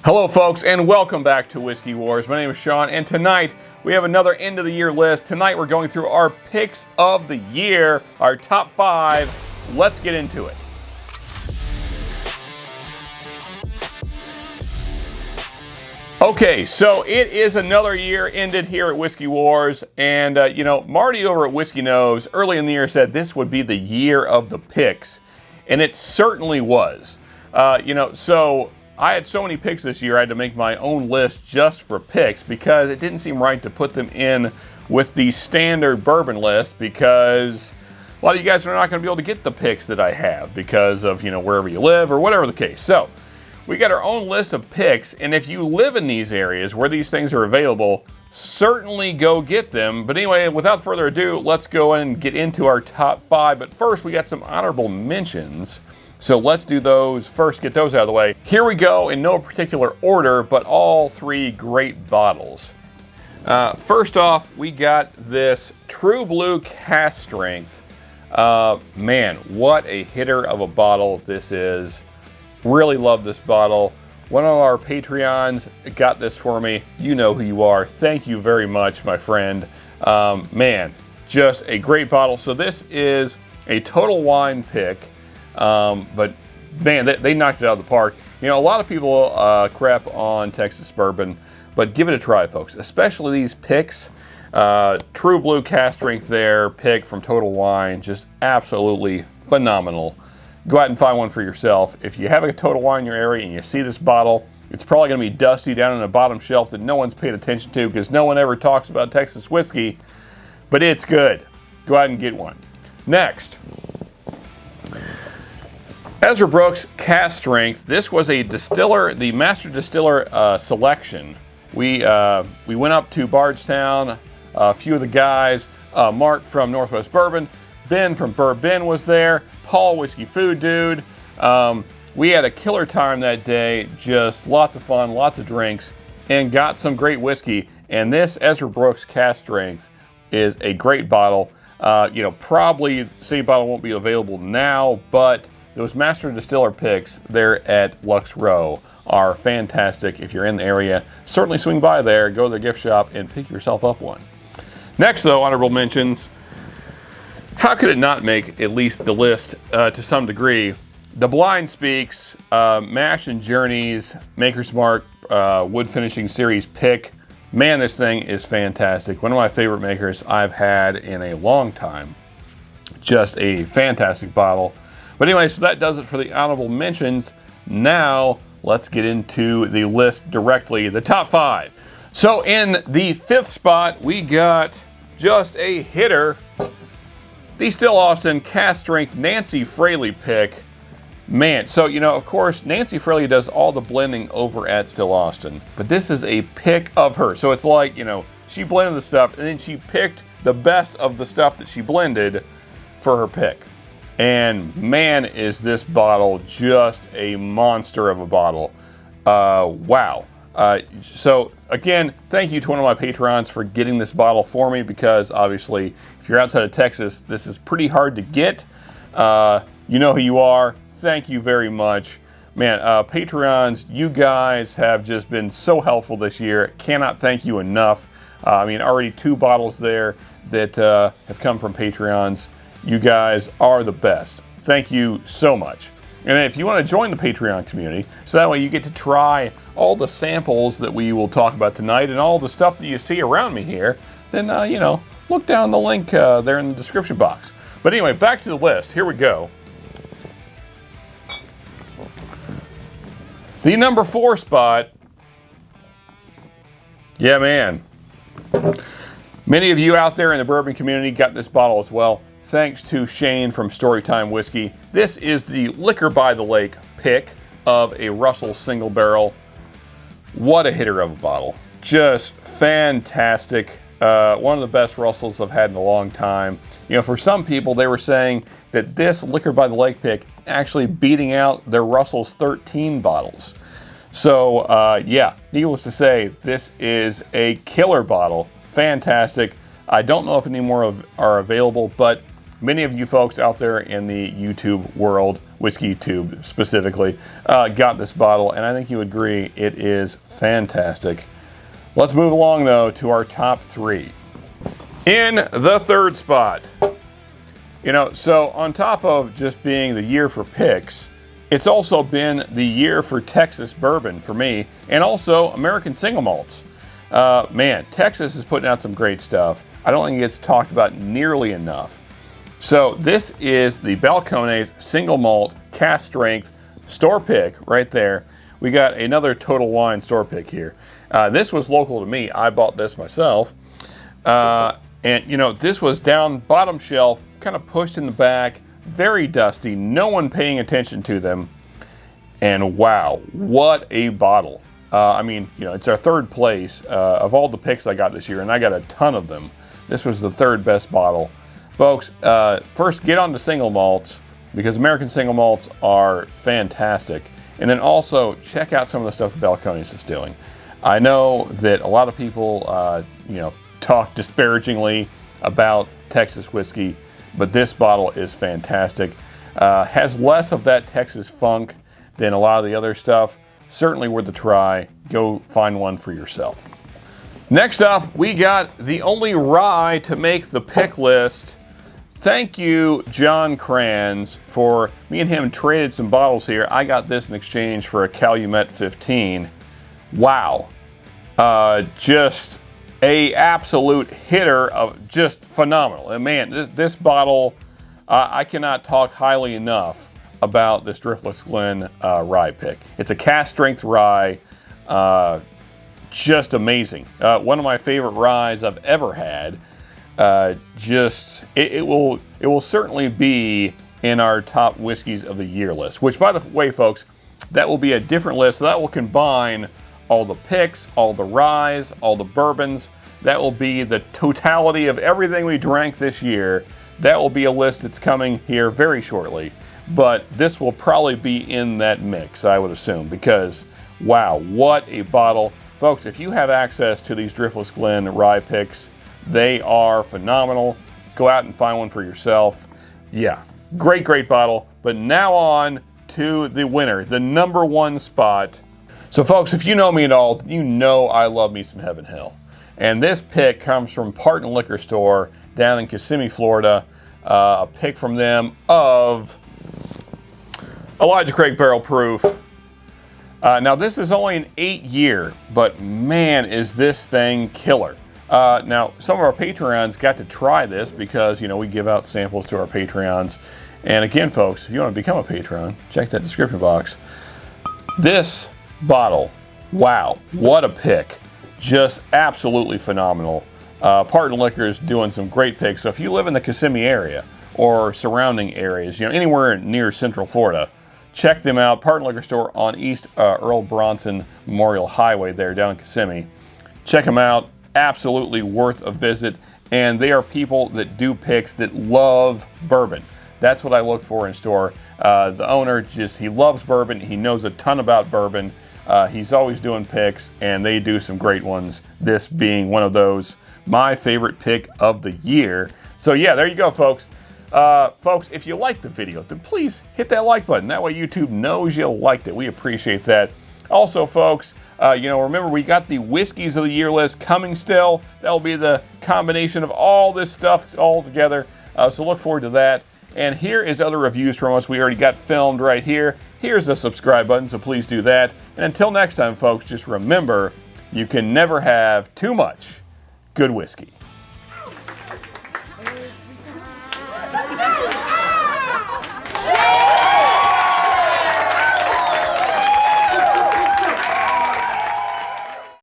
Hello folks, and welcome back to Whiskey Wars. My name is Sean, and tonight we have another end of the year list. Tonight we're going through our picks of the year, our top 5. Let's get into it. Okay, so it is another year ended here at Whiskey Wars, and Marty over at Whiskey Knows early in the year said this would be the year of the picks, and it certainly was. So I had so many picks this year, I had to make my own list just for picks because it didn't seem right to put them in with the standard bourbon list because a lot of you guys are not going to be able to get the picks that I have because of, wherever you live or whatever the case. So we got our own list of picks, and if you live in these areas where these things are available, certainly go get them. But anyway, without further ado, let's go and get into our top 5. But first, we got some honorable mentions. So let's do those first, get those out of the way. Here we go in no particular order, but all 3 great bottles. First off, we got this True Blue Cask Strength. Man, what a hitter of a bottle this is. Really love this bottle. One of our Patreons got this for me. You know who you are. Thank you very much, my friend. Man, just a great bottle. So this is a Total Wine pick. But man, they knocked it out of the park. A lot of people crap on Texas bourbon, but give it a try, folks. Especially these picks. True Blue Cask Strength there, pick from Total Wine, just absolutely phenomenal. Go out and find one for yourself. If you have a Total Wine in your area and you see this bottle, it's probably going to be dusty down on the bottom shelf that no one's paid attention to because no one ever talks about Texas whiskey, but it's good. Go out and get one. Next, Ezra Brooks Cask Strength. This was a distiller, the Master Distiller selection. We went up to Bardstown. A few of the guys, Mark from Northwest Bourbon, Ben from Bourbon was there, Paul Whiskey Food Dude. We had a killer time that day. Just lots of fun, lots of drinks, and got some great whiskey. And this Ezra Brooks Cask Strength is a great bottle. Probably the same bottle won't be available now, but those Master Distiller picks there at Lux Row are fantastic. If you're in the area, certainly swing by there, go to the gift shop, and pick yourself up one. Next, though, honorable mentions. How could it not make at least the list to some degree? The Blind Speaks, Mash and Journeys, Maker's Mark, Wood Finishing Series pick. Man, this thing is fantastic. One of my favorite makers I've had in a long time. Just a fantastic bottle. But anyway, so that does it for the honorable mentions. Now, let's get into the list directly, the top 5. So in the 5th spot, we got just a hitter. The Still Austin Cask Strength Nancy Fraley pick. Man, so, of course, Nancy Fraley does all the blending over at Still Austin. But this is a pick of her. So it's like, she blended the stuff, and then she picked the best of the stuff that she blended for her pick. And man, is this bottle just a monster of a bottle. Wow. So again, thank you to one of my patrons for getting this bottle for me because obviously if you're outside of Texas, this is pretty hard to get. You know who you are. Thank you very much. Man, Patreons, you guys have just been so helpful this year. Cannot thank you enough. Already 2 bottles there that have come from Patreons. You guys are the best. Thank you so much. And if you want to join the Patreon community, so that way you get to try all the samples that we will talk about tonight and all the stuff that you see around me here, then, look down the link there in the description box. But anyway, back to the list. Here we go. The number 4 spot. Yeah, man. Many of you out there in the bourbon community got this bottle as well. Thanks to Shane from Storytime Whiskey. This is the Liquor by the Lake pick of a Russell Single Barrel. What a hitter of a bottle. Just fantastic. One of the best Russells I've had in a long time. For some people, they were saying that this Liquor by the Lake pick actually beating out their Russell's 13 bottles. So, needless to say, this is a killer bottle. Fantastic. I don't know if any more are available, but many of you folks out there in the YouTube world Whiskey Tube specifically, got this bottle, and I think you would agree it is fantastic. Let's move along, though, to our top 3. In the 3rd spot, so on top of just being the year for picks, it's also been the year for Texas bourbon for me, and also American single malts. Man, Texas is putting out some great stuff. I don't think it gets talked about nearly enough. So this is the Balcones Single Malt Cask Strength Store Pick right there. We got another Total Wine Store Pick here. This was local to me. I bought this myself. And this was down bottom shelf, kind of pushed in the back, very dusty, no one paying attention to them. And wow, what a bottle. It's our 3rd place of all the picks I got this year, and I got a ton of them. This was the 3rd best bottle. Folks, first get on to single malts, because American single malts are fantastic. And then also check out some of the stuff that Balcones is doing. I know that a lot of people, talk disparagingly about Texas whiskey, but this bottle is fantastic. Has less of that Texas funk than a lot of the other stuff. Certainly worth a try. Go find one for yourself. Next up, we got the only rye to make the pick list. Thank you, John Kranz, for me and him traded some bottles here. I got this in exchange for a Calumet 15. Wow. Just a absolute hitter of just phenomenal. And man, this bottle, I cannot talk highly enough about this Driftless Glen rye pick. It's a cask strength rye, just amazing. One of my favorite ryes I've ever had. It will certainly be in our top whiskeys of the year list, which, by the way, folks, that will be a different list. So that will combine all the picks, all the ryes, all the bourbons. That will be the totality of everything we drank this year. That will be a list that's coming here very shortly. But this will probably be in that mix, I would assume, because wow, what a bottle. Folks, if you have access to these Driftless Glen rye picks, they are phenomenal. Go out and find one for yourself. Yeah, great bottle. But now on to the winner, the number 1 spot. So folks, if you know me at all, you know I love me some Heaven Hill. And this pick comes from Parton Liquor Store down in Kissimmee, Florida. A pick from them of Elijah Craig Barrel Proof. Now this is only an 8-year, but man, is this thing killer. Now, some of our Patreons got to try this because, we give out samples to our Patreons. And again, folks, if you want to become a Patreon, check that description box. This bottle, wow, what a pick. Just absolutely phenomenal. Parton Liquor is doing some great picks. So if you live in the Kissimmee area or surrounding areas, anywhere near Central Florida, check them out. Parton Liquor Store on East Earl Bronson Memorial Highway there down in Kissimmee. Check them out. Absolutely worth a visit. And they are people that do picks that love bourbon. That's what I look for in store. The owner he loves bourbon. He knows a ton about bourbon. He's always doing picks, and they do some great ones. This being one of those, my favorite pick of the year. So yeah, there you go, folks. Folks, if you liked the video, then please hit that like button. That way YouTube knows you liked it. We appreciate that. Also, folks, remember we got the Whiskeys of the Year list coming still. That'll be the combination of all this stuff all together. So look forward to that. And here is other reviews from us. We already got filmed right here. Here's the subscribe button, so please do that. And until next time, folks, just remember, you can never have too much good whiskey.